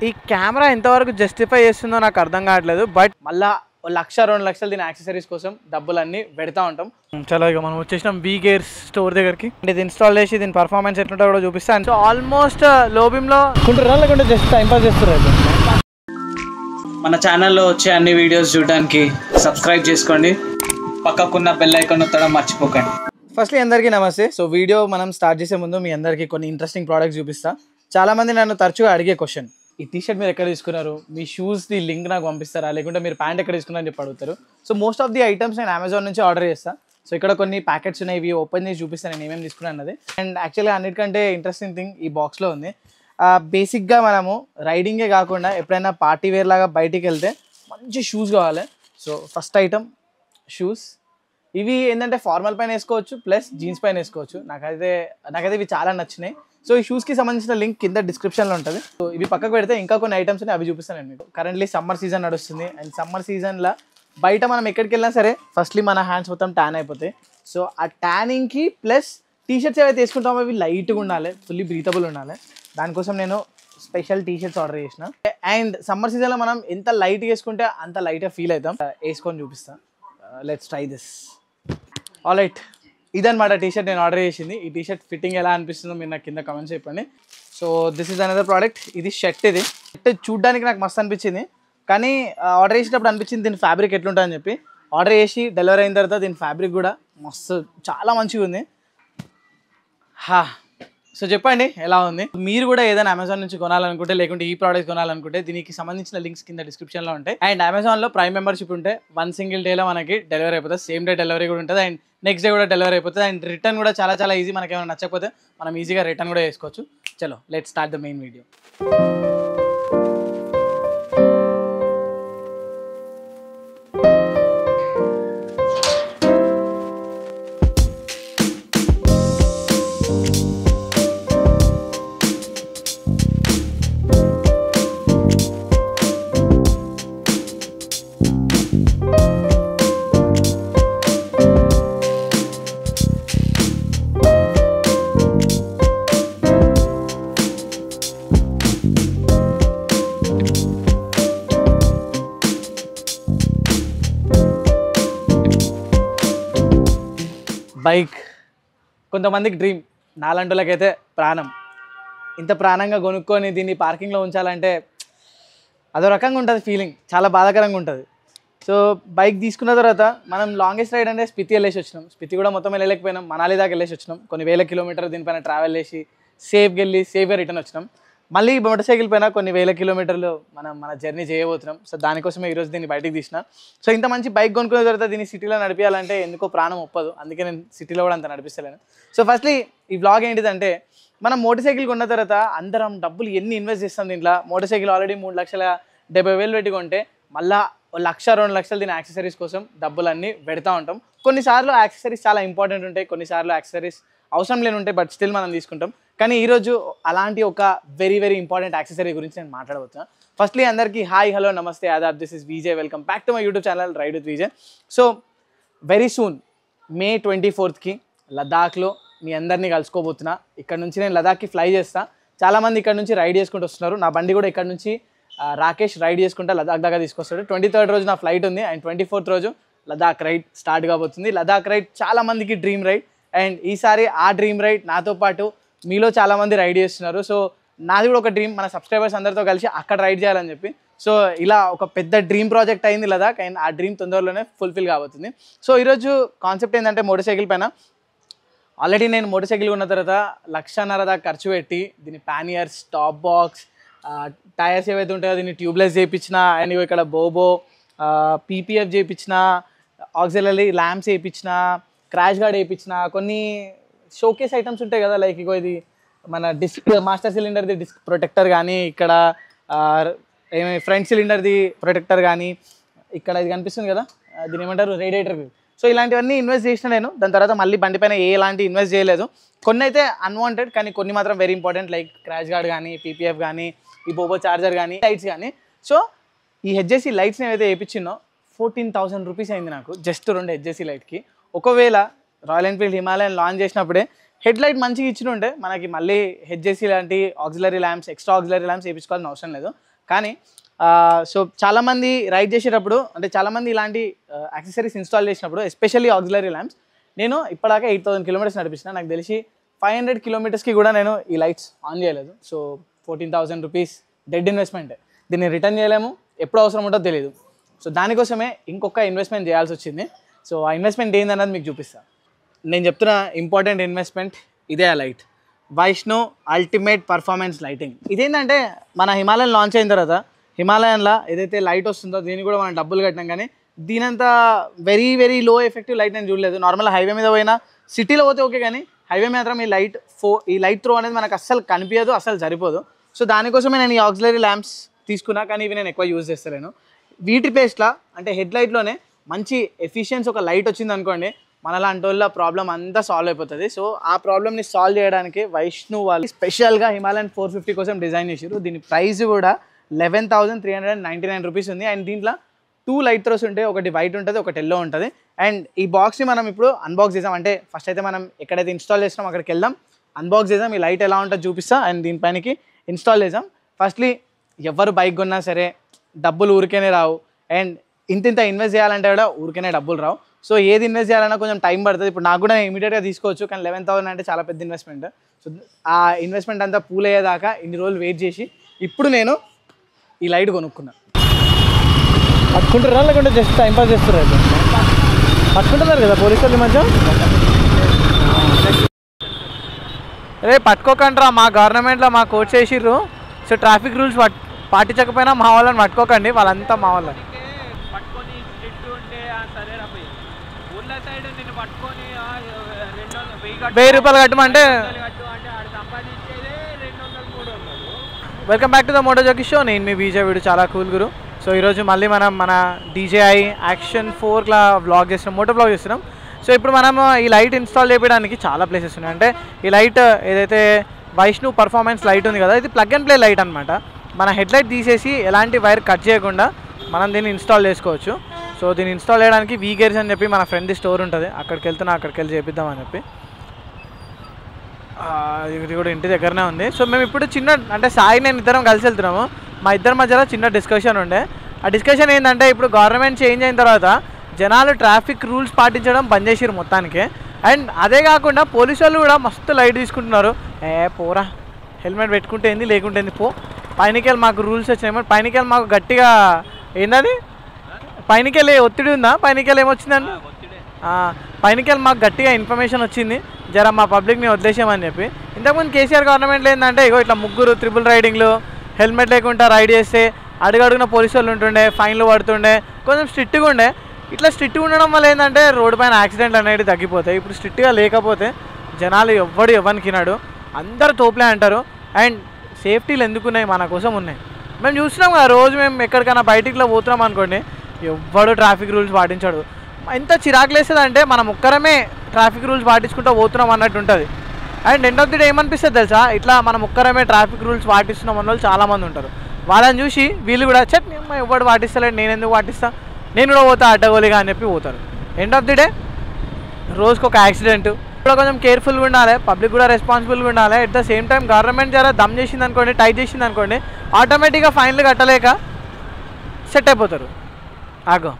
ఈ కెమెరా ఎంతవరకు జస్టిఫై చేస్తుందో నాకు అర్థం కావట్లేదు. బట్ మళ్ళీ 1,00,000 2 లక్షలు దీని యాక్సెసరీస్ కోసం డబ్బులన్నీ పెడతా ఉంటాం. చలో ఇక మనం వచ్చేసినాం వి గేర్స్ స్టోర్ దగ్గరికి. ఇది ఇన్స్టాల్ చేసి దీని పర్ఫార్మెన్స్ ఎట్లుంటో కూడా చూపిస్తాను. సో ఆల్మోస్ట్ లో బీమ్లో కుంటురా లేకుంటే జస్ట్ టైంపాస్ చేస్తారు. మన ఛానల్లో వచ్చే అన్ని వీడియోస్ చూడడానికి సబ్స్క్రైబ్ చేసుకోండి, పక్కకున్న బెల్ ఐకాన్ నొక్కడం మర్చిపోకండి. ఫస్ట్లీ అందరికీ నమస్తే. సో వీడియో మనం స్టార్ట్ చేసే ముందు మీ అందరికీ కొన్ని ఇంట్రెస్టింగ్ ప్రోడక్ట్స్ చూపిస్తా. చాలామంది నన్ను తరచుగా అడిగే క్వశ్చన్, ఈ టీషర్ట్ మీరు ఎక్కడ తీసుకున్నారు, మీ షూస్ది లింక్ నాకు పంపిస్తారా, లేకుంటే మీరు ప్యాంట్ ఎక్కడ తీసుకున్నారని చెప్పి అడుగుతారు. So most of the items నేను అమెజాన్ నుంచి ఆర్డర్ చేస్తాను. సో ఇక్కడ కొన్ని ప్యాకెట్స్ ఉన్నాయి, ఇవి ఓపెన్ చేసి చూపిస్తాను నేను ఏమేమి తీసుకున్నాను అన్నది. అండ్ యాక్చువల్గా అన్నిటికంటే ఇంట్రెస్టింగ్ థింగ్ ఈ బాక్స్లో ఉంది. బేసిక్గా మనము రైడింగే కాకుండా ఎప్పుడైనా పార్టీ వేర్ లాగా బయటికి వెళ్తే మంచి షూస్ కావాలి. So first item shoes. ఇవి ఏంటంటే ఫార్మల్ పైన వేసుకోవచ్చు, ప్లస్ జీన్స్ పైన వేసుకోవచ్చు. నాకైతే ఇవి చాలా నచ్చినాయి. సో ఈ షూస్కి సంబంధించిన లింక్ కింద డిస్క్రిప్షన్లో ఉంటుంది. సో ఇవి పక్కకు పెడితే ఇంకా కొన్ని ఐటమ్స్ అవి చూపిస్తాను నేను మీకు. కరెంట్లీ సమ్మర్ సీజన్ నడుస్తుంది. అండ్ సమ్మర్ సీజన్లో బయట మనం ఎక్కడికి వెళ్ళినా సరే ఫస్ట్లీ మన హ్యాండ్స్ మొత్తం ట్యాన్ అయిపోతాయి. సో ఆ ట్యానింగ్కి ప్లస్ టీషర్ట్స్ ఏవైతే వేసుకుంటామో అవి లైట్గా ఉండాలి, ఫుల్లీ బ్రీతబుల్ ఉండాలి. దానికోసం నేను స్పెషల్ టీషర్ట్స్ ఆర్డర్ చేసిన. అండ్ సమ్మర్ సీజన్లో మనం ఎంత లైట్గా వేసుకుంటే అంత లైట్గా ఫీల్ అవుతాం. వేసుకొని చూపిస్తాను. Let's try this. All right, ఇదన్నమాట టీషర్ట్ నేను ఆర్డర్ చేసింది. ఈ టీషర్ట్ ఫిట్టింగ్ ఎలా అనిపిస్తుందో మీరు నాకు కింద కమెంట్స్ చెప్పండి. So this is another product. ఇది షర్ట్. ఇది షర్ట్ చూడ్డానికి నాకు మస్తు అనిపించింది, కానీ ఆర్డర్ చేసేటప్పుడు అనిపించింది దీని ఫ్యాబ్రిక్ ఎట్లుంటుందని చెప్పి. ఆర్డర్ చేసి డెలివరీ అయిన తర్వాత దీని ఫ్యాబ్రిక్ కూడా మస్తు చాలా మంచిగా ఉంది. సో చెప్పండి ఎలా ఉంది. మీరు కూడా ఏదైనా అమెజాన్ నుంచి కొనాలనుకుంటే, లేకుంటే ఈ ప్రోడక్ట్ కొనాలనుకుంటే దీనికి సంబంధించిన లింక్స్ కింద డిస్క్రిప్షన్లో ఉంటాయి. అండ్ అమెజాన్లో ప్రైమ్ మెంబర్షిప్ ఉంటే 1 సింగిల్ డేలో మనకి డెలివరీ అయిపోతుంది. సేమ్ డే డెలివరీ కూడా ఉంటుంది. అండ్ నెక్స్ట్ డే కూడా డెలివరీ అయిపోతుంది. అండ్ రిటర్న్ కూడా చాలా ఈజీ. మనకి ఏమైనా నచ్చకపోతే మనం ఈజీగా రిటర్న్ కూడా చేసుకోవచ్చు. చలో let's start the main video. Bike కొంతమందికి డ్రీమ్, నాలంటోళ్ళకైతే ప్రాణం. ఇంత ప్రాణంగా కొనుక్కొని దీన్ని పార్కింగ్లో ఉంచాలంటే అదో రకంగా ఉంటుంది ఫీలింగ్, చాలా బాధాకరంగా ఉంటుంది. సో బైక్ తీసుకున్న తర్వాత మనం లాంగెస్ట్ రైడ్ అంటే స్పితి వెళ్ళేసి వచ్చినాం. స్పితి కూడా మొత్తం వెళ్ళలేకపోయినాం, మనాలి దాకా వెళ్ళేసి వచ్చినాం. కొన్ని వేల కిలోమీటర్లు దీనిపైన ట్రావెల్ చేసి సేఫ్గా వెళ్ళి సేఫ్గా రిటర్న్ వచ్చినాం. మళ్ళీ మోటార్ సైకిల్ పైన కొన్ని వేల కిలోమీటర్లు మన జర్నీ చేయబోతున్నాం. సో దానికోసమే ఈరోజు దీన్ని బయటికి తీసిన. సో ఇంత మంచి బైక్ కొనుక్కున్న తర్వాత దీన్ని సిటీలో నడిపించాలంటే ఎందుకో ప్రాణం ఒప్పదు. అందుకే నేను సిటీలో కూడా అంత నడిపిస్తలేను. సో ఫస్ట్లీ ఈ వ్లాగ్ ఏంటిదంటే, మనం మోటార్ సైకిల్ కొన్న తర్వాత అందరం డబ్బులు ఎన్ని ఇన్వెస్ట్ చేస్తాం దీంట్లో. మోటార్ సైకిల్ ఆల్రెడీ 3,70,000 పెట్టి కొంటే మళ్ళీ 1,00,000 2 లక్షలు దీని యాక్సెసరీస్ కోసం డబ్బులన్నీ పెడతా ఉంటాం. కొన్నిసార్లు యాక్సెసరీస్ చాలా ఇంపార్టెంట్ ఉంటాయి, కొన్నిసార్లు యాక్సెసరీస్ అవసరం లేని ఉంటాయి, బట్ స్టిల్ మనం తీసుకుంటాం. కానీ ఈరోజు అలాంటి ఒక వెరీ ఇంపార్టెంట్ యాక్సెసరీ గురించి నేను మాట్లాడబోతున్నాను. ఫస్ట్లీ అందరికీ హాయ్, హలో, నమస్తే, ఆదాబ్. This is Vijay. Welcome back to my YouTube channel ride with Vijay. So very soon May 24th లదాఖ్లో మీ అందరినీ కలుసుకోబోతున్నా. ఇక్కడ నుంచి నేను లదాఖ్కి ఫ్లై చేస్తా. చాలామంది ఇక్కడ నుంచి రైడ్ చేసుకుంటూ వస్తున్నారు. నా బండి కూడా ఇక్కడ నుంచి రాకేష్ రైడ్ చేసుకుంటా లదాఖ్ దాకా తీసుకొస్తాడు. 23rd రోజు నా ఫ్లైట్ ఉంది. అండ్ 24th రోజు లదాఖ్ రైడ్ స్టార్ట్ కాబోతుంది. లదాఖ్ రైడ్ చాలామందికి డ్రీమ్ రైడ్. అండ్ ఈసారి ఆ డ్రీమ్ రైడ్ నాతో పాటు మీలో చాలామంది రైడ్ చేస్తున్నారు. సో నాది కూడా ఒక డ్రీమ్, మన సబ్స్క్రైబర్స్ అందరితో కలిసి అక్కడ రైడ్ చేయాలని చెప్పి. సో ఇలా ఒక పెద్ద డ్రీమ్ ప్రాజెక్ట్ అయింది లదాఖ్. అండ్ ఆ డ్రీమ్ తొందరలోనే ఫుల్ఫిల్ కాబోతుంది. సో ఈరోజు కాన్సెప్ట్ ఏంటంటే, మోటార్ సైకిల్ పైన ఆల్రెడీ నేను మోటార్ సైకిల్ కొన్న తర్వాత 1,50,000 దాకా ఖర్చు పెట్టి దీన్ని పానియర్స్, టాప్ బాక్స్, టైర్స్ ఏవైతే ఉంటాయో దీన్ని ట్యూబ్లెస్ చేయించిన. అండ్ ఇక్కడ బోబో, పీపీఎఫ్ చేయించిన, ఆక్సిలరీ ల్యాంప్స్ వేయించిన, క్రాష్ గార్డ్ వేయించిన, కొన్ని షోకేస్ ఐటమ్స్ ఉంటాయి కదా, లైక్ ఇగో ఇది మన డిస్క్ మాస్టర్ సిలిండర్ది డిస్క్ ప్రొటెక్టర్ కానీ, ఇక్కడ ఫ్రంట్ సిలిండర్ది ప్రొటెక్టర్ కానీ, ఇక్కడ ఇది కనిపిస్తుంది కదా దీని ఏమంటారు రేడియేటర్. సో ఇలాంటివన్నీ ఇన్వెస్ట్ చేసిన నేను. దాని తర్వాత మళ్ళీ బండి పైన ఎలాంటి ఇన్వెస్ట్ చేయలేదు. కొన్ని అయితే అన్వాంటెడ్, కానీ కొన్ని మాత్రం very important, like crash gourd కానీ, పీపీఎఫ్ కానీ, ఈ బోబో చార్జర్ కానీ, లైట్స్ కానీ. సో ఈ హెచ్జేసీ లైట్స్ ఏవైతే వేయించినో 14,000 రూపీస్ అయింది నాకు జస్ట్ 2 హెచ్జేసీ లైట్కి. ఒకవేళ రాయల్ ఎన్ఫీల్డ్ హిమాలయన్ లాంచ్ చేసినప్పుడే హెడ్ లైట్ మంచిగా ఇచ్చిన ఉంటే మనకి మళ్ళీ హెచ్జేసీ లాంటి auxiliary lamps extra auxiliary lamps వేయించుకోవాల్సిన అవసరం లేదు. కానీ సో చాలామంది రైడ్ చేసేటప్పుడు అంటే చాలామంది ఇలాంటి యాక్సెసరీస్ ఇన్స్టాల్ చేసినప్పుడు ఎస్పెషల్లీ ఆక్సిలరీ ల్యాంప్స్ నేను ఇప్పటిదాకా 8,000 కిలోమీటర్స్ నడిపించిన. నాకు తెలిసి 500 కిలోమీటర్స్కి కూడా నేను ఈ లైట్స్ ఆన్ చేయలేదు. So 14,000 rupees dead investment. దీన్ని రిటర్న్ చేయలేము, ఎప్పుడు అవసరం ఉంటుందో తెలియదు. సో దానికోసమే ఇంకొక ఇన్వెస్ట్మెంట్ చేయాల్సి వచ్చింది. సో ఆ ఇన్వెస్ట్మెంట్ ఏందన్నది మీకు చూపిస్తాను. నేను చెప్తున్న ఇంపార్టెంట్ ఇన్వెస్ట్మెంట్ ఇదే, ఆ light Vaishnav ultimate performance lighting. ఇదేంటంటే మన హిమాలయన్ లాంచ్ అయిన తర్వాత హిమాలయన్లో ఏదైతే లైట్ వస్తుందో దీన్ని కూడా మనం డబ్బులు కట్టినాం, కానీ దీనంత very very low effective light నేను చూడలేదు. నార్మల్ హైవే మీద పోయినా సిటీలో పోతే ఓకే, కానీ హైవే మాత్రం ఈ లైట్ త్రో అనేది మనకు అస్సలు కనిపించదు, అస్సలు సరిపోదు. సో దానికోసమే నేను ఈ ఆక్సిలరీ ల్యాంప్స్ తీసుకున్నా, కానీ ఇవి నేను ఎక్కువ యూజ్ చేస్తలేను. వీటి పేస్ట్లా అంటే హెడ్ లైట్లోనే మంచి ఎఫిషియన్సీ ఒక లైట్ వచ్చింది అనుకోండి, మనలాంటి వాళ్ళ ప్రాబ్లం అంతా సాల్వ్ అయిపోతుంది. సో ఆ ప్రాబ్లమ్ని సాల్వ్ చేయడానికి వైష్ణవ్ వాళ్ళు స్పెషల్గా హిమాలయన్ 450 కోసం డిజైన్ చేశారు. దీని ప్రైస్ కూడా 11,399 రూపీస్ ఉంది. అండ్ దీంట్లో 2 లైట్ త్రోస్ ఉంటాయి, ఒకటి వైట్ ఉంటుంది, ఒకటి ఎల్లో ఉంటుంది. అండ్ ఈ బాక్స్ని మనం ఇప్పుడు అన్బాక్స్ చేసాం. అంటే ఫస్ట్ అయితే మనం ఎక్కడైతే ఇన్స్టాల్ చేసినాం అక్కడికి వెళ్దాం, అన్బాక్స్ చేద్దాం, ఈ లైట్ ఎలా ఉంటుందో చూపిస్తా. అండ్ దీనిపైనకి ఇన్స్టాల్ చేద్దాం. ఫస్ట్లీ ఎవరు బైక్ కొన్నా సరే డబ్బులు ఊరికేనే రావు, అండ్ ఇంత ఇన్వెస్ట్ చేయాలంటే కూడా ఊరికేనే డబ్బులు రావు. సో ఏది ఇన్వెస్ట్ చేయాలన్నా కొంచెం టైం పడుతుంది. ఇప్పుడు నాకు కూడా ఇమీడియట్గా తీసుకోవచ్చు, కానీ 11,000 అంటే చాలా పెద్ద ఇన్వెస్ట్మెంట్. సో ఆ ఇన్వెస్ట్మెంట్ అంతా పూల్ అయ్యేదాకా ఇన్ని రోజులు వెయిట్ చేసి ఇప్పుడు నేను ఈ లైట్ కొనుక్కున్నా. పట్టుకుంటారా లేకుంటే జస్ట్ టైంపాస్ చేస్తారు? అయితే పట్టుకుంటున్నారు కదా పోలీసు వాళ్ళు మధ్య. రే పట్టుకోకండి, మా గవర్నమెంట్లో మా కోచ్ చేసిర్రు. సో ట్రాఫిక్ రూల్స్ పాటించకపోయినా మా వాళ్ళని పట్టుకోకండి, వాళ్ళంతా మా వాళ్ళని. ₹1000 కట్టమంటే. Welcome back to the moto jockey show. నేను మీ బీజే వీడు చాలా కూల్ గురు. సో ఈరోజు మళ్ళీ మనం మన DJI యాక్షన్ 4 వ్లాగ్ చేస్తున్నాం, మోటో వ్లాగ్ చేస్తున్నాం. సో ఇప్పుడు మనం ఈ లైట్ ఇన్స్టాల్ చేయడానికి చాలా ప్లేసెస్ ఉన్నాయి. అంటే ఈ లైట్ ఏదైతే వైష్ణవ్ పర్ఫార్మెన్స్ లైట్ ఉంది కదా, ఇది ప్లగ్ అండ్ ప్లే లైట్ అనమాట. మన హెడ్ లైట్ తీసేసి ఎలాంటి వైర్ కట్ చేయకుండా మనం దీన్ని ఇన్స్టాల్ చేసుకోవచ్చు. సో దీన్ని ఇన్స్టాల్ చేయడానికి వీ గేర్స్ అని చెప్పి మన ఫ్రెండ్ స్టోర్ ఉంటుంది, అక్కడికి వెళ్ళి చేపిద్దామని చెప్పి. ఇది కూడా ఇంటి దగ్గరనే ఉంది. సో మేము ఇప్పుడు అంటే సాయి నేను ఇద్దరం కలిసి వెళ్తున్నాము. మా ఇద్దరి మధ్యలో చిన్న డిస్కషన్ ఉండే. ఆ డిస్కషన్ ఏంటంటే ఇప్పుడు గవర్నమెంట్ చేంజ్ అయిన తర్వాత జనాలు ట్రాఫిక్ రూల్స్ పాటించడం బంద్ చేసిరు మొత్తానికి. అండ్ అదే కాకుండా పోలీసు వాళ్ళు కూడా మస్తు లైట్ తీసుకుంటున్నారు. పోరా హెల్మెట్ పెట్టుకుంటే ఏంది లేకుంటే ఏంది పో, పైనకెళ్ళి మాకు రూల్స్ వచ్చినాయి, పైనకెళ్ళి మాకు గట్టిగా ఏందని పైనకెళ్ళి ఒత్తిడి ఉందా, పైనకెళ్ళి ఏమొచ్చిందండి, పైనకెళ్ళి మాకు గట్టిగా ఇన్ఫర్మేషన్ వచ్చింది, జర మా పబ్లిక్ని వదిలేసామని చెప్పి. ఇంతకుముందు కేసీఆర్ గవర్నమెంట్లో ఏంటంటే ఇగో ఇట్లా 3 ట్రిపుల్ రైడింగ్లు, హెల్మెట్ లేకుండా రైడ్ చేస్తే అడుగడుగున పోలీసు వాళ్ళు ఉంటుండే, ఫైన్లు పడుతుండే, కొంచెం స్ట్రిక్ట్గా ఉండే. ఇట్లా స్ట్రిక్ట్గా ఉండడం వల్ల ఏంటంటే రోడ్డు పైన యాక్సిడెంట్లు అనేవి తగ్గిపోతాయి. ఇప్పుడు స్ట్రిక్ట్గా లేకపోతే జనాలు ఎవరికినాడు, అందరు తోపులే అంటారు. అండ్ సేఫ్టీలు ఎందుకున్నాయి, మన కోసం ఉన్నాయి. మేము చూస్తున్నాం కదా, రోజు మేము ఎక్కడికైనా బయటికి పోతున్నాం అనుకోండి, ఎవ్వడు ట్రాఫిక్ రూల్స్ పాటించాడు. ఎంత చిరాకు లేస్తుంది అంటే మనం ఒక్కరమే ట్రాఫిక్ రూల్స్ పాటించుకుంటూ పోతున్నాం అన్నట్టు ఉంటుంది. And end of the day ఏమనిపిస్తుంది తెలుసా, ఇట్లా మనం ఒక్కరమే ట్రాఫిక్ రూల్స్ పాటిస్తున్నాం అన్న వాళ్ళు చాలామంది ఉంటారు. వాళ్ళని చూసి వీళ్ళు కూడా ఎవడు పాటిస్తలేడు, నేను ఎందుకు పాటిస్తా, నేను కూడా పోతా అడ్డగోలిగా అని చెప్పి పోతారు. ఎండ్ ఆఫ్ ది డే రోజుకు ఒక యాక్సిడెంట్. కూడా కొంచెం కేర్ఫుల్గా ఉండాలి, పబ్లిక్ కూడా రెస్పాన్సిబుల్గా ఉండాలి. At the same time government జర దమ్ చేసింది అనుకోండి, టైట్ చేసింది అనుకోండి, ఆటోమేటిక్గా ఫైన్లు కట్టలేక సెట్ అయిపోతారు. ఆగో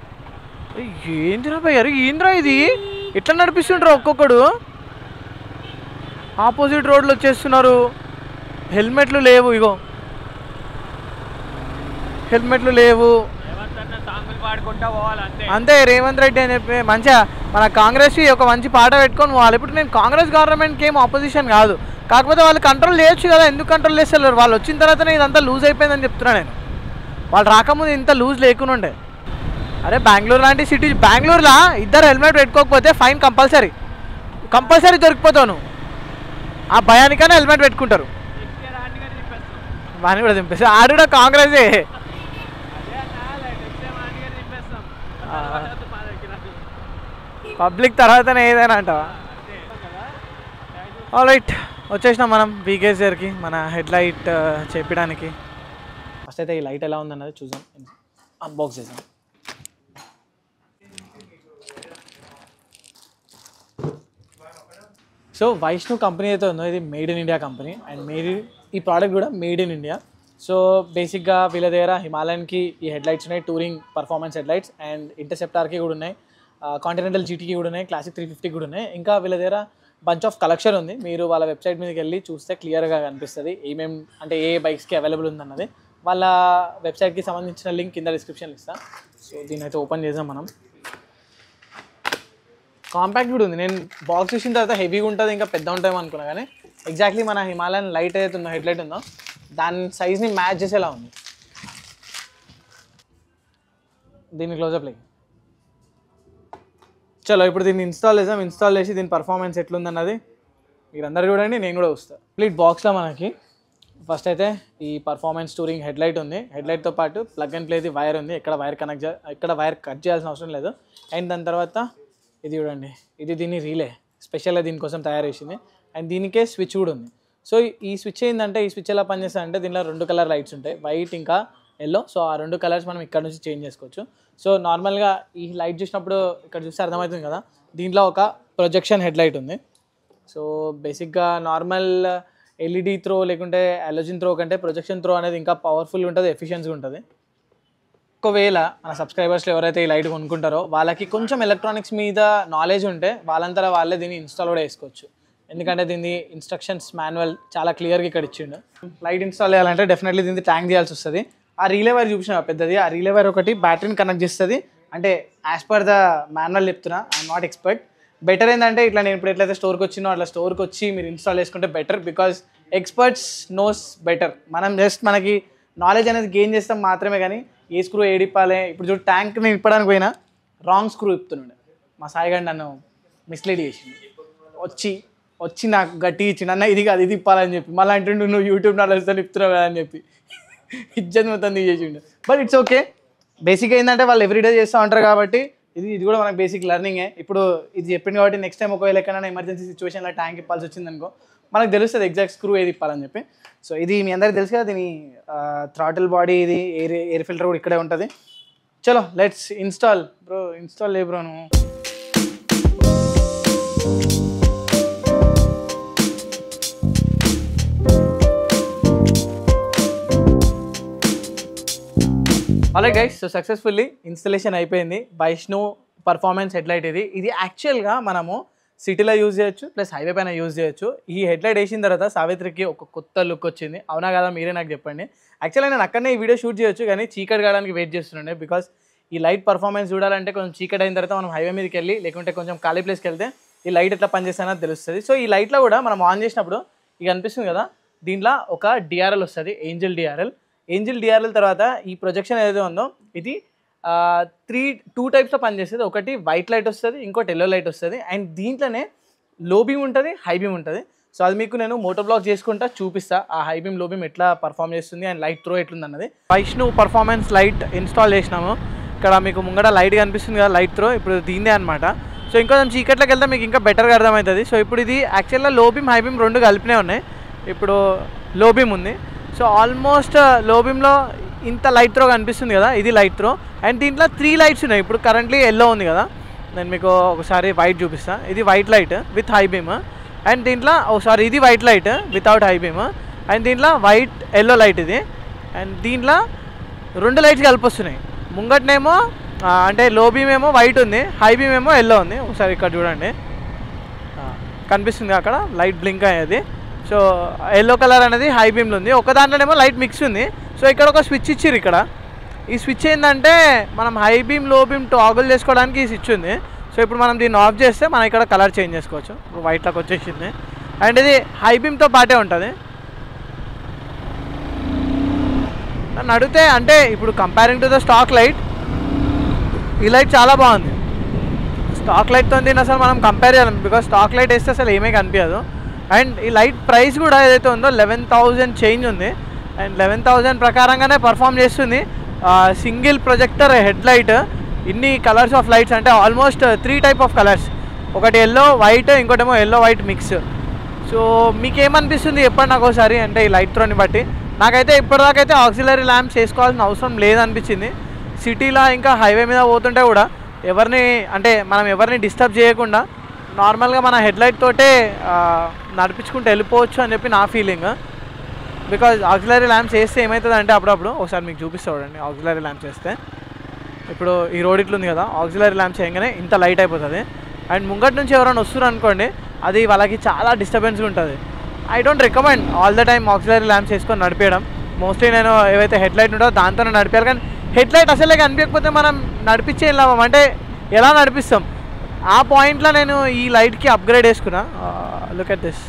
ఏంద్రా పోయారు, ఏంద్రా ఇది ఎట్లా నడిపిస్తుంటారు, ఒక్కొక్కడు ఆపోజిట్ రోడ్లు వచ్చేస్తున్నారు, హెల్మెట్లు లేవు, ఇగో హెల్మెట్లు లేవు, అంతే రేవంత్ రెడ్డి అని చెప్పి మంచిగా మన కాంగ్రెస్ ఒక మంచి పాట పెట్టుకొని పోవాలి. ఇప్పుడు నేను కాంగ్రెస్ గవర్నమెంట్కి ఏం ఆపోజిషన్ కాదు, కాకపోతే వాళ్ళు కంట్రోల్ చేయొచ్చు కదా, ఎందుకు కంట్రోల్ చేస్తలేరు? వాళ్ళు వచ్చిన తర్వాతనే ఇదంతా లూజ్ అయిపోయిందని చెప్తున్నా నేను. వాళ్ళు రాకముందు ఇంత లూజ్ లేకుండా ఉండే. అరే బెంగళూరు లాంటి సిటీ, బెంగళూరులో ఇద్దరు హెల్మెట్ పెట్టుకోకపోతే ఫైన్ కంపల్సరీ దొరికిపోతావు నువ్వు. ఆ భయానికైనా హెల్మెట్ పెట్టుకుంటారు, వాడిని కూడా దింపేసి ఆడు కూడా కాంగ్రెసే. పబ్లిక్ తర్వాతనే ఏదైనా అంటావా? ఆల్రైట్, వచ్చేసినాం మనం వీకేస్ దగ్గరికి మన హెడ్ లైట్ చేపించడానికి. ఫస్ట్ అయితే ఈ లైట్ ఎలా ఉందన్నది చూద్దాం, అన్బాక్స్ చేద్దాం. సో వైష్ణవ్ కంపెనీ అయితే ఉందో ఇది made in India company and ఈ ప్రోడక్ట్ కూడా మేడ్ ఇన్ ఇండియా. సో బేసిక్గా వీళ్ళ దగ్గర హిమాలయన్కి ఈ హెడ్లైట్స్ ఉన్నాయి, టూరింగ్ పర్ఫార్మెన్స్ హెడ్లైట్స్, అండ్ ఇంటర్సెప్టార్కి కూడా ఉన్నాయి, కాంటినెంటల్ జీటీకి కూడా ఉన్నాయి, క్లాసిక్ 350 కూడా ఉన్నాయి. ఇంకా వీళ్ళ దగ్గర బంచ్ ఆఫ్ కలెక్షన్ ఉంది. మీరు వాళ్ళ వెబ్సైట్ మీదకి వెళ్ళి చూస్తే క్లియర్గా కనిపిస్తుంది ఏమేమి అంటే ఏ బైక్స్కి అవైలబుల్ ఉందన్నది. వాళ్ళ వెబ్సైట్కి సంబంధించిన లింక్ కింద డిస్క్రిప్షన్లో ఇస్తాను. సో దీన్ని అయితే ఓపెన్ చేసాం మనం. కాంపాక్ట్ కూడా ఉంది. నేను బాక్స్ చూసిన తర్వాత హెవీగా ఉంటుంది, ఇంకా పెద్ద ఉంటాయేమో అనుకున్నా, కానీ ఎగ్జాక్ట్లీ మన హిమాలయన్ లైట్ ఏదైతే ఉందో హెడ్లైట్ ఉందో దాని సైజ్ని మ్యాచ్ చేసేలా ఉంది. దీన్ని క్లోజప్ లైక్ చలో ఇప్పుడు దీన్ని ఇన్స్టాల్ చేసాం. ఇన్స్టాల్ చేసి దీని పర్ఫార్మెన్స్ ఎట్లుందన్నది మీరు అందరు చూడండి, నేను కూడా వస్తాను. కంప్లీట్ బాక్స్లో మనకి ఫస్ట్ అయితే ఈ పర్ఫార్మెన్స్ టూరింగ్ హెడ్లైట్ ఉంది. హెడ్లైట్తో పాటు ప్లగ్ అండ్ ప్లేది వైర్ ఉంది, ఇక్కడ వైర్ కట్ చేయాల్సిన అవసరం లేదు. అండ్ దాని తర్వాత ఇది చూడండి, ఇది దీన్ని రీలే స్పెషల్గా దీనికోసం తయారు చేసింది. అండ్ దీనికే స్విచ్ కూడా ఉంది. సో ఈ స్విచ్ ఏంటంటే, ఈ స్విచ్ ఎలా పనిచేస్తుందంటే దీనిలో 2 కలర్ లైట్స్ ఉంటాయి, వైట్ ఇంకా ఎల్లో. సో ఆ 2 కలర్స్ మనం ఇక్కడ నుంచి చేంజ్ చేసుకోవచ్చు. సో నార్మల్గా ఈ లైట్ చూసినప్పుడు ఇక్కడ చూస్తే అర్థమవుతుంది కదా, దీంట్లో ఒక ప్రొజెక్షన్ హెడ్లైట్ ఉంది. సో బేసిక్గా నార్మల్ ఎల్ఈడి త్రో లేకుంటే అలోజిన్ త్రో కంటే ప్రొజెక్షన్ త్రో అనేది ఇంకా పవర్ఫుల్గా ఉంటుంది, ఎఫిషియన్సీగా ఉంటుంది. ఒకవేళ మన సబ్స్క్రైబర్స్లో ఎవరైతే ఈ లైట్ కొనుక్కుంటారో వాళ్ళకి కొంచెం ఎలక్ట్రానిక్స్ మీద నాలెడ్జ్ ఉంటే వాళ్ళంతా వాళ్ళే దీన్ని ఇన్స్టాల్ కూడా చేసుకోవచ్చు. ఎందుకంటే దీన్ని ఇన్స్ట్రక్షన్స్ మాన్యువల్ చాలా క్లియర్గా ఇక్కడ ఇచ్చిండు. లైట్ ఇన్స్టాల్ చేయాలంటే డెఫినెట్లీ దీన్ని ట్యాంక్ చేయాల్సి వస్తుంది. ఆ రీలే వైర్ చూపించిన పెద్దది, ఆ రీలే వైర్ ఒకటి బ్యాటరీని కనెక్ట్ చేస్తుంది. అంటే యాజ్ పర్ ద మాన్యువల్ చెప్తున్నా, ఐఎమ్ నాట్ ఎక్స్పర్ట్. బెటర్ ఏంటంటే ఇట్లా నేను ఇప్పుడు ఎట్లయితే స్టోర్కి వచ్చినో అట్లా స్టోర్కి వచ్చి మీరు ఇన్స్టాల్ చేసుకుంటే better, because experts knows better. మనం జస్ట్ మనకి నాలెడ్జ్ అనేది గెయిన్ చేస్తాం మాత్రమే, కానీ ఏ స్క్రూ ఏడిప్పాలి. ఇప్పుడు చూడు ట్యాంక్ నేను ఇప్పడానికి పోయినా రాంగ్ స్క్రూ ఇప్పుతున్నాడు, మా సాయిగాడు నన్ను మిస్లీడ్ చేసింది. వచ్చి నాకు గట్టి ఇచ్చిండు, అన్న ఇది కాదు ఇది ఇప్పాలని చెప్పి. మళ్ళీ అంటుండు నువ్వు యూట్యూబ్ నాలెడ్జ్తో ఇప్పుతున్నావు కదా అని చెప్పి ఇజ్జత్ మొత్తం తీసేసిండు. But it's okay. బేసిక్గా ఏంటంటే వాళ్ళు ఎవ్రీడే చేస్తూ ఉంటారు కాబట్టి ఇది కూడా మనకు బేసిక్ లెర్నింగే. ఇప్పుడు ఇది చెప్పింది కాబట్టి నెక్స్ట్ టైం ఒకవేళ ఎక్కడైనా ఎమర్జెన్సీ సిచ్యువేషన్లో ట్యాంక్ ఇప్పాల్సి వచ్చిందనుకో మనకు తెలుస్తుంది ఎగ్జాక్ట్ స్క్రూ ఏది ఇప్పాలని చెప్పి. సో ఇది మీ అందరికీ తెలుసు కదా, దీని థ్రాటిల్ బాడీ, ఇది ఎయిర్ ఫిల్టర్ కూడా ఇక్కడే ఉంటుంది. చలో let's install. Bro install bro నువ్వు. Alright guys, so successfully installation అయిపోయింది. వైష్ణవ్ పర్ఫార్మెన్స్ హెడ్లైట్ ఇది యాక్చువల్గా మనము సిటీలో యూజ్ చేయొచ్చు, ప్లస్ హైవే పైన యూజ్ చేయొచ్చు. ఈ హెడ్లైట్ వేసిన తర్వాత సావిత్రికి ఒక కొత్త లుక్ వచ్చింది. అవునా కదా, మీరే నాకు చెప్పండి. యాక్చువల్గా నేను అక్కడనే ఈ వీడియో షూట్ చేయొచ్చు, కానీ చీకటి కావడానికి వెయిట్ చేస్తుండే. బికాస్ ఈ లైట్ పర్ఫార్మెన్స్ చూడాలంటే కొంచెం చీకటి అయిన తర్వాత మనం హైవే మీదకి వెళ్ళి లేకుంటే కొంచెం ఖాళీ ప్లేస్కి వెళ్తే ఈ లైట్ ఎట్లా పనిచేస్తుందో తెలుస్తుంది. సో ఈ లైట్లో కూడా మనం ఆన్ చేసినప్పుడు ఇక అనిపిస్తుంది కదా, దీంట్లో ఒక డిఆర్ఎల్ వస్తుంది, ఏంజల్ డిఆర్ఎల్ తర్వాత ఈ ప్రొజెక్షన్ ఏదైతే ఉందో ఇది 2 టైప్స్లో పనిచేస్తుంది. ఒకటి వైట్ లైట్ వస్తుంది, ఇంకోటి ఎల్లో లైట్ వస్తుంది. అండ్ దీంట్లోనే లో బీమ్ ఉంటుంది, హై బీమ్ ఉంటుంది. సో అది మీకు నేను మోటో బ్లాగ్ చేసుకుంటా చూపిస్తా, ఆ హై బీమ్ లో బీమ్ ఎట్లా పర్ఫామ్ చేస్తుంది అండ్ లైట్ త్రో ఎట్లుంది అన్నది. వైష్ణవ్ పర్ఫార్మెన్స్ లైట్ ఇన్స్టాల్ చేసినాము. ఇక్కడ మీకు ముంగట లైట్ కనిపిస్తుంది కదా, లైట్ త్రో ఇప్పుడు దీందే అనమాట. సో ఇంకొంచెం చీకట్లోకి వెళ్తే మీకు ఇంకా బెటర్గా అర్థమవుతుంది. సో ఇప్పుడు ఇది యాక్చువల్గా లో బీమ్ హై బీమ్ 2 కలిపినే ఉన్నాయి. ఇప్పుడు లో బీమ్ ఉంది. సో ఆల్మోస్ట్ లో బీమ్లో ఇంత లైట్ త్రో కనిపిస్తుంది కదా, ఇది లైట్ త్రో. అండ్ దీంట్లో 3 లైట్స్ ఉన్నాయి. ఇప్పుడు కరెంట్లీ ఎల్లో ఉంది కదా, నేను మీకు ఒకసారి వైట్ చూపిస్తాను. ఇది white light with high beam. And దీంట్లో ఇది white light without high beam. And దీంట్లో వైట్ ఎల్లో లైట్ ఇది. అండ్ దీంట్లో 2 లైట్స్ కలిపి వస్తున్నాయి. ముంగటనేమో అంటే లో బీమ్ ఏమో వైట్ ఉంది, హై బీమ్ ఏమో ఎల్లో ఉంది. ఒకసారి ఇక్కడ చూడండి, కనిపిస్తుంది అక్కడ లైట్ బ్లింక్ అయ్యేది. సో ఎల్లో కలర్ అనేది హై బీమ్లో ఉంది, ఒక దాంట్లోనేమో లైట్ మిక్స్ ఉంది. సో ఇక్కడ ఒక స్విచ్ ఇచ్చిర్రు. ఇక్కడ ఈ స్విచ్ ఏంటంటే మనం హై బీమ్ లో బీమ్ టాగుల్ చేసుకోవడానికి ఈ స్విచ్ ఉంది. సో ఇప్పుడు మనం దీన్ని ఆఫ్ చేస్తే మనం ఇక్కడ కలర్ చేంజ్ చేసుకోవచ్చు. ఇప్పుడు వైట్లోకి వచ్చేసింది. అండ్ ఇది హై బీమ్తో పాటే ఉంటుంది. నన్ను అడిగితే అంటే ఇప్పుడు comparing to the stock light ఈ లైట్ చాలా బాగుంది. స్టాక్ లైట్తో దీన్ని అసలు మనం కంపేర్ చేయాలి, బికాజ్ స్టాక్ లైట్ వేస్తే అసలు ఏమీ కనిపించదు. అండ్ ఈ లైట్ ప్రైస్ కూడా ఏదైతే ఉందో 11,000 చేంజ్ ఉంది. అండ్ 11,000 ప్రకారంగానే పర్ఫామ్ చేస్తుంది. సింగిల్ ప్రొజెక్టర్ హెడ్ లైట్, ఇన్ని కలర్స్ ఆఫ్ లైట్స్ అంటే ఆల్మోస్ట్ 3 టైప్ ఆఫ్ కలర్స్, ఒకటి ఎల్లో వైట్, ఇంకోటేమో ఎల్లో వైట్ మిక్స్. సో మీకు ఏమనిపిస్తుంది చెప్పండి నాకు ఒకసారి, అంటే ఈ లైట్ త్రోని బట్టి. నాకైతే ఇప్పటిదాకైతే ఆక్సిలరీ ల్యాంప్స్ వేసుకోవాల్సిన అవసరం లేదనిపించింది. సిటీలో ఇంకా హైవే మీద పోతుంటే కూడా మనం ఎవరిని డిస్టర్బ్ చేయకుండా నార్మల్గా మన హెడ్లైట్ తోటే నడిపించుకుంటూ వెళ్ళిపోవచ్చు అని చెప్పి నా ఫీలింగ్. బికాజ్ ఆక్సిలరీ ల్యాంప్స్ వేస్తే ఏమవుతుంది అంటే అప్పుడప్పుడు ఒకసారి మీకు చూపిస్తా చూడండి. ఆక్సిలరీ ల్యాంప్స్ వేస్తే ఇప్పుడు ఈ రోడ్ ఇట్లుంది కదా, ఆక్సిలరీ ల్యాంప్స్ వేయగానే ఇంత లైట్ అయిపోతుంది. అండ్ ముంగటి నుంచి ఎవరైనా వస్తున్నారు అనుకోండి, అది వాళ్ళకి చాలా డిస్టర్బెన్స్గా ఉంటుంది. I don't recommend all the time auxiliary lamps వేసుకొని నడిపేయడం. మోస్ట్లీ నేను ఏవైతే హెడ్లైట్ ఉంటుందో దాంతోనే నడిపాను. కానీ హెడ్లైట్ అసలే కనిపించకపోతే మనం నడిపించే లాభం అంటే ఎలా నడిపిస్తాం? ఆ పాయింట్లో నేను ఈ లైట్కి అప్గ్రేడ్ వేసుకున్నా. Look at this.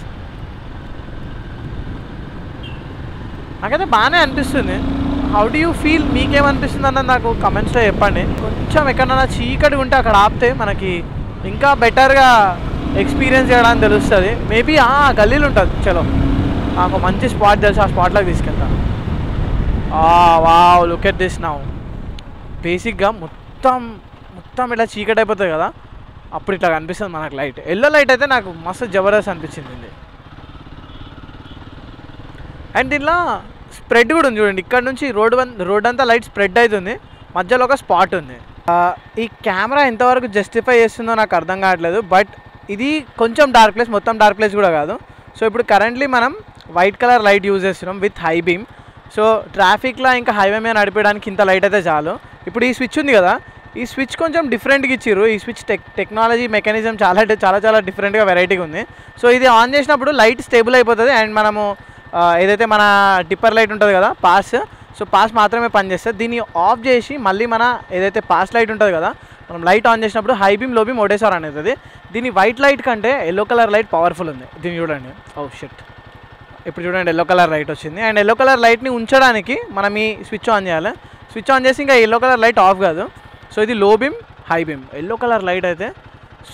నాకైతే బాగానే అనిపిస్తుంది. How do you feel? మీకేమనిపిస్తుంది అన్నది నాకు కమెంట్స్లో చెప్పండి. కొంచెం ఎక్కడన్నా చీకటి ఉంటే అక్కడ ఆపితే మనకి ఇంకా బెటర్గా ఎక్స్పీరియన్స్ చేయడానికి తెలుస్తుంది. మేబీ గల్లీలు ఉంటుంది. చలో నాకు మంచి స్పాట్ తెలుసు, ఆ స్పాట్లోకి తీసుకెళ్తాను. Wow, look at this now. బేసిక్గా మొత్తం ఇట్లా చీకటి అయిపోతుంది కదా, అప్పుడు ఇట్లా కనిపిస్తుంది మనకు లైట్. ఎల్లో లైట్ అయితే నాకు మస్తు జబర్దస్త్ అనిపించింది. అండ్ దీనిలో స్ప్రెడ్ కూడా ఉంది చూడండి. ఇక్కడ నుంచి రోడ్ అంతా లైట్ స్ప్రెడ్ అవుతుంది, మధ్యలో ఒక స్పాట్ ఉంది. ఈ కెమెరా ఎంతవరకు జస్టిఫై చేస్తుందో నాకు అర్థం కావట్లేదు. బట్ ఇది కొంచెం డార్క్ ప్లేస్, మొత్తం డార్క్ ప్లేస్ కూడా కాదు. సో ఇప్పుడు కరెంట్లీ మనం వైట్ కలర్ లైట్ యూజ్ చేస్తున్నాం విత్ హై బీమ్. సో ట్రాఫిక్లో ఇంకా హైవే మీద నడిపేయడానికి ఇంత లైట్ అయితే చాలు. ఇప్పుడు ఈ స్విచ్ ఉంది కదా, ఈ స్విచ్ కొంచెం డిఫరెంట్గా ఇచ్చిర్రు. ఈ స్విచ్ టెక్నాలజీ మెకానిజం చాలా డిఫరెంట్గా వెరైటీగా ఉంది. సో ఇది ఆన్ చేసినప్పుడు లైట్ స్టేబుల్ అయిపోతుంది. అండ్ మనము ఏదైతే మన టిప్పర్ లైట్ ఉంటుంది కదా, సో పాస్ మాత్రమే పనిచేస్తుంది. దీన్ని ఆఫ్ చేసి మళ్ళీ మన ఏదైతే పాస్ లైట్ ఉంటుంది కదా, మనం లైట్ ఆన్ చేసినప్పుడు హై బీమ్ లో బీమ్ ఒకటేసారి అనేది. దీని వైట్ లైట్ కంటే ఎల్లో కలర్ లైట్ పవర్ఫుల్ ఉంది. దీన్ని చూడండి. షిట్, ఇప్పుడు చూడండి ఎల్లో కలర్ లైట్ వచ్చింది. అండ్ ఎల్లో కలర్ లైట్ని ఉంచడానికి మనం ఈ స్విచ్ ఆన్ చేయాలి. స్విచ్ ఆన్ చేసి ఇంకా ఎల్లో కలర్ లైట్ ఆఫ్ కాదు. సో ఇది లో beam, high beam. Yellow colour light అయితే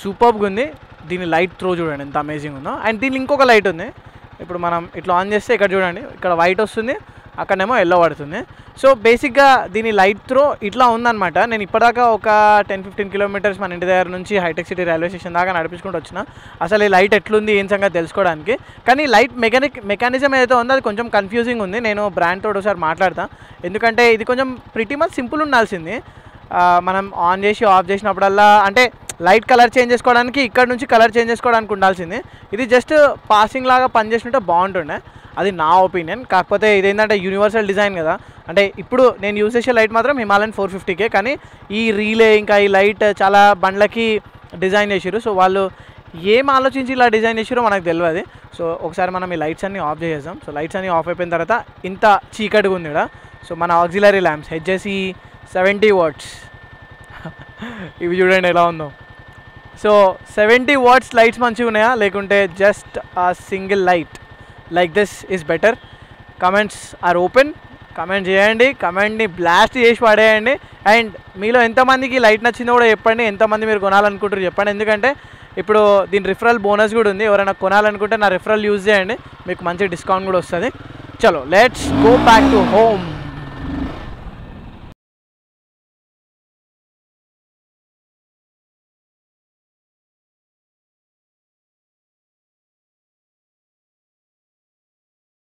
సూపర్గా ఉంది. దీని లైట్ త్రో చూడండి ఎంత అమేజింగ్ ఉందో. అండ్ దీని ఇంకొక లైట్ ఉంది. ఇప్పుడు మనం ఇట్లా ఆన్ చేస్తే ఇక్కడ చూడండి, ఇక్కడ వైట్ వస్తుంది, అక్కడనేమో ఎల్లో పడుతుంది. సో బేసిక్గా దీని లైట్ త్రో ఇట్లా ఉందన్నమాట. నేను ఇప్పటిదాకా ఒక 10-15 కిలోమీటర్స్ మన ఇంటి దగ్గర నుంచి హైటెక్ సిటీ రైల్వే స్టేషన్ దాకా నడిపించుకుంటూ వచ్చిన అసలు ఈ లైట్ ఎట్లుంది ఏం సంగతి తెలుసుకోవడానికి. కానీ లైట్ మెకానిజం ఏదైతే ఉందో అది కొంచెం కన్ఫ్యూజింగ్ ఉంది. నేను బ్రాండ్ తోటి ఒకసారి మాట్లాడతా, ఎందుకంటే ఇది కొంచెం ప్రిటీ మచ్ సింపుల్ ఉండాల్సింది. మనం ఆన్ చేసి ఆఫ్ చేసినప్పుడల్లా అంటే లైట్ కలర్ చేంజ్ చేసుకోవడానికి, ఇక్కడ నుంచి కలర్ చేంజ్ చేసుకోవడానికి ఉండాల్సింది. ఇది జస్ట్ పాసింగ్ లాగా పనిచేస్తుంటే బాగుంటుండే, అది నా ఒపీనియన్. కాకపోతే ఇదేంటంటే యూనివర్సల్ డిజైన్ కదా, అంటే ఇప్పుడు నేను యూజ్ చేసే లైట్ మాత్రం హిమాలయన్ 450K. కానీ ఈ రీలే ఇంకా ఈ లైట్ చాలా బండ్లకి డిజైన్ చేసారు. సో వాళ్ళు ఏం ఆలోచించి ఇలా డిజైన్ చేసారో మనకు తెలియదు. సో ఒకసారి మనం ఈ లైట్స్ అన్నీ ఆఫ్ చేసేద్దాం. సో లైట్స్ అన్నీ ఆఫ్ అయిపోయిన తర్వాత ఇంత చీకటిగా ఉంది ఇక్కడ. సో మన ఆక్సిలరీ ల్యాంప్స్ HJC 70 watts ఇవి చూడండి ఎలా ఉందో. సో 70 watts లైట్స్ మంచిగా ఉన్నాయా, లేకుంటే జస్ట్ ఆ single light like this is better? Comments are open. Comment చేయండి, కమెంట్ని బ్లాస్ట్ చేసి పడేయండి. అండ్ మీలో ఎంతమందికి లైట్ నచ్చిందో కూడా చెప్పండి, ఎంతమంది మీరు కొనాలనుకుంటారు చెప్పండి. ఎందుకంటే ఇప్పుడు దీని రిఫరల్ బోనస్ కూడా ఉంది. ఎవరైనా కొనాలనుకుంటే నా రిఫరల్ యూజ్ చేయండి, మీకు మంచి డిస్కౌంట్ కూడా వస్తుంది. చలో let's go back to home.